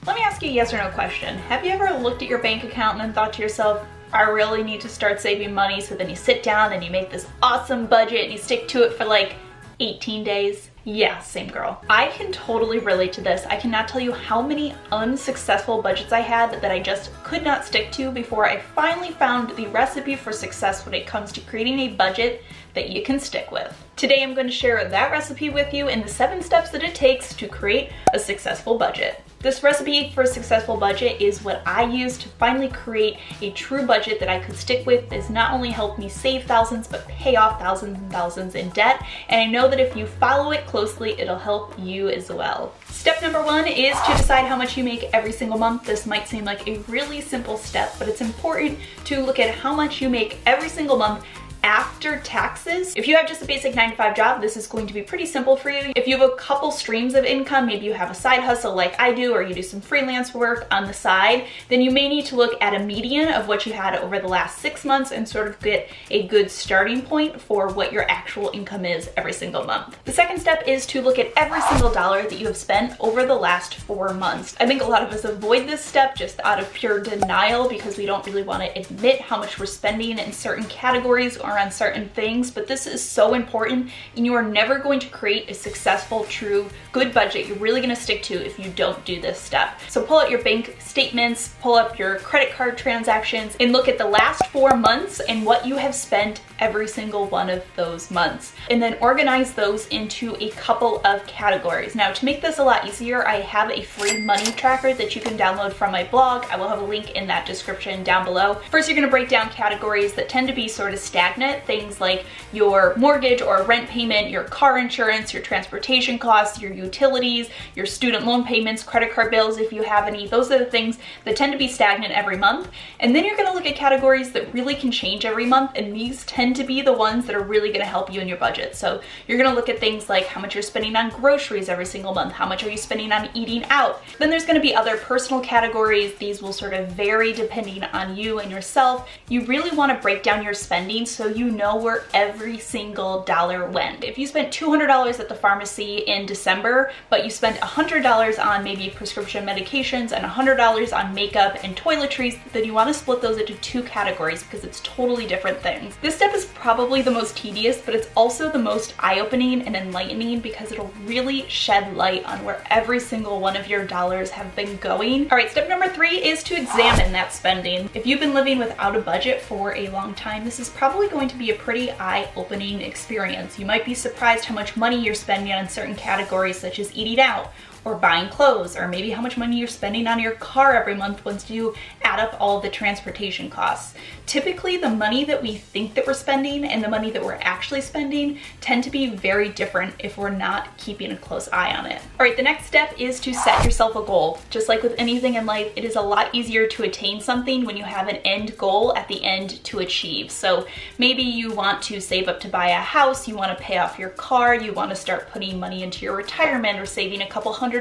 Let me ask you a yes or no question. Have you ever looked at your bank account and then thought to yourself, I really need to start saving money? So then you sit down and you make this awesome budget and you stick to it for like 18 days. Yeah, same girl. I can totally relate to this. I cannot tell you how many unsuccessful budgets I had that I just could not stick to before I finally found the recipe for success when it comes to creating a budget that you can stick with. Today I'm going to share that recipe with you and the 7 steps that it takes to create a successful budget. This recipe for a successful budget is what I used to finally create a true budget that I could stick with. It's not only helped me save thousands, but pay off thousands and thousands in debt. And I know that if you follow it closely, it'll help you as well. Step number 1 is to decide how much you make every single month. This might seem like a really simple step, but it's important to look at how much you make every single month after taxes. If you have just a basic 9-to-5 job, this is going to be pretty simple for you. If you have a couple streams of income, maybe you have a side hustle like I do, or you do some freelance work on the side, then you may need to look at a median of what you had over the last 6 months and sort of get a good starting point for what your actual income is every single month. The second step is to look at every single dollar that you have spent over the last 4 months. I think a lot of us avoid this step just out of pure denial because we don't really want to admit how much we're spending in certain categories or on certain things, but this is so important, and you are never going to create a successful, true, good budget you're really going to stick to if you don't do this step. So pull out your bank statements, pull up your credit card transactions, and look at the last 4 months and what you have spent every single one of those months, and then organize those into a couple of categories. Now, to make this a lot easier, I have a free money tracker that you can download from my blog. I will have a link in that description down below. First, you're going to break down categories that tend to be sort of stagnant, things like your mortgage or rent payment, your car insurance, your transportation costs, your utilities, your student loan payments, credit card bills if you have any. Those are the things that tend to be stagnant every month. And then you're going to look at categories that really can change every month, and these tend to be the ones that are really going to help you in your budget. So you're going to look at things like how much you're spending on groceries every single month, how much are you spending on eating out. Then there's going to be other personal categories. These will sort of vary depending on you and yourself. You really want to break down your spending so you know where every single dollar went. If you spent $200 at the pharmacy in December, but you spent $100 on maybe prescription medications and $100 on makeup and toiletries, then you want to split those into 2 categories because it's totally different things. This step is probably the most tedious, but it's also the most eye-opening and enlightening because it'll really shed light on where every single one of your dollars have been going. All right, step number 3 is to examine that spending. If you've been living without a budget for a long time, this is probably going to be a pretty eye-opening experience. You might be surprised how much money you're spending on certain categories such as eating out or buying clothes, or maybe how much money you're spending on your car every month once you add up all of the transportation costs. Typically, the money that we think that we're spending and the money that we're actually spending tend to be very different if we're not keeping a close eye on it. All right, the next step is to set yourself a goal. Just like with anything in life, it is a lot easier to attain something when you have an end goal at the end to achieve. So maybe you want to save up to buy a house, you want to pay off your car, you want to start putting money into your retirement or saving a couple $100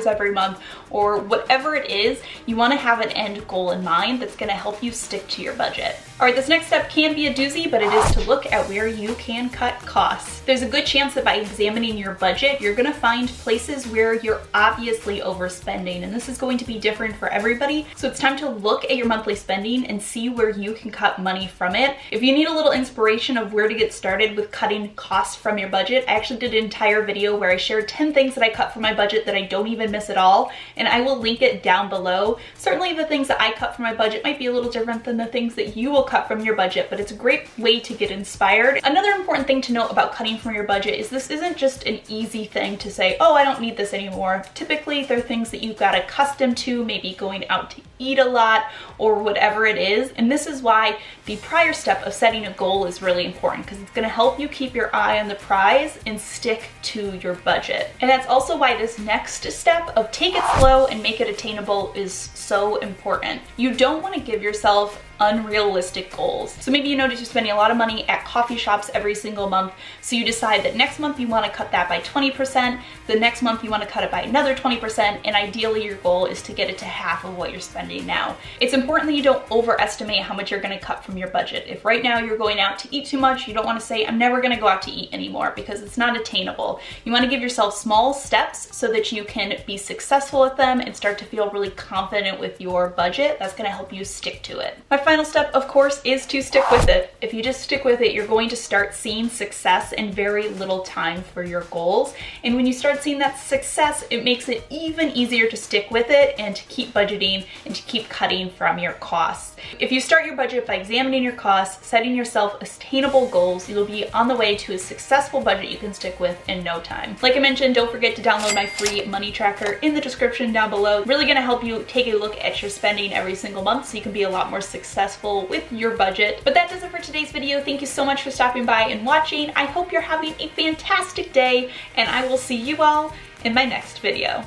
every month, or whatever it is, you want to have an end goal in mind that's going to help you stick to your budget. All right, this next step can be a doozy, but it is to look at where you can cut costs. There's a good chance that by examining your budget, you're going to find places where you're obviously overspending, and this is going to be different for everybody. So it's time to look at your monthly spending and see where you can cut money from it. If you need a little inspiration of where to get started with cutting costs from your budget, I actually did an entire video where I shared 10 things that I cut from my budget that I don't even miss at all, and I will link it down below. Certainly the things that I cut from my budget might be a little different than the things that you will cut from your budget, but it's a great way to get inspired. Another important thing to note about cutting from your budget is this isn't just an easy thing to say, oh, I don't need this anymore. Typically, they're things that you've got accustomed to, maybe going out to eat a lot or whatever it is. And this is why the prior step of setting a goal is really important, because it's going to help you keep your eye on the prize and stick to your budget. And that's also why this next step of take it slow and make it attainable is so important. You don't want to give yourself unrealistic goals. So maybe you notice you're spending a lot of money at coffee shops every single month, so you decide that next month you want to cut that by 20%, the next month you want to cut it by another 20%, and ideally your goal is to get it to half of what you're spending now. It's important that you don't overestimate how much you're going to cut from your budget. If right now you're going out to eat too much, you don't want to say, I'm never going to go out to eat anymore, because it's not attainable. You want to give yourself small steps so that you can be successful at them and start to feel really confident with your budget. That's going to help you stick to it. My final step, of course, is to stick with it. If you just stick with it, you're going to start seeing success in very little time for your goals. And when you start seeing that success, it makes it even easier to stick with it and to keep budgeting and to keep cutting from your costs. If you start your budget by examining your costs, setting yourself attainable goals, you'll be on the way to a successful budget you can stick with in no time. Like I mentioned, don't forget to download my free money tracker in the description down below. Really gonna help you take a look at your spending every single month so you can be a lot more successful with your budget. But that does it for today's video. Thank you so much for stopping by and watching. I hope you're having a fantastic day, and I will see you all in my next video.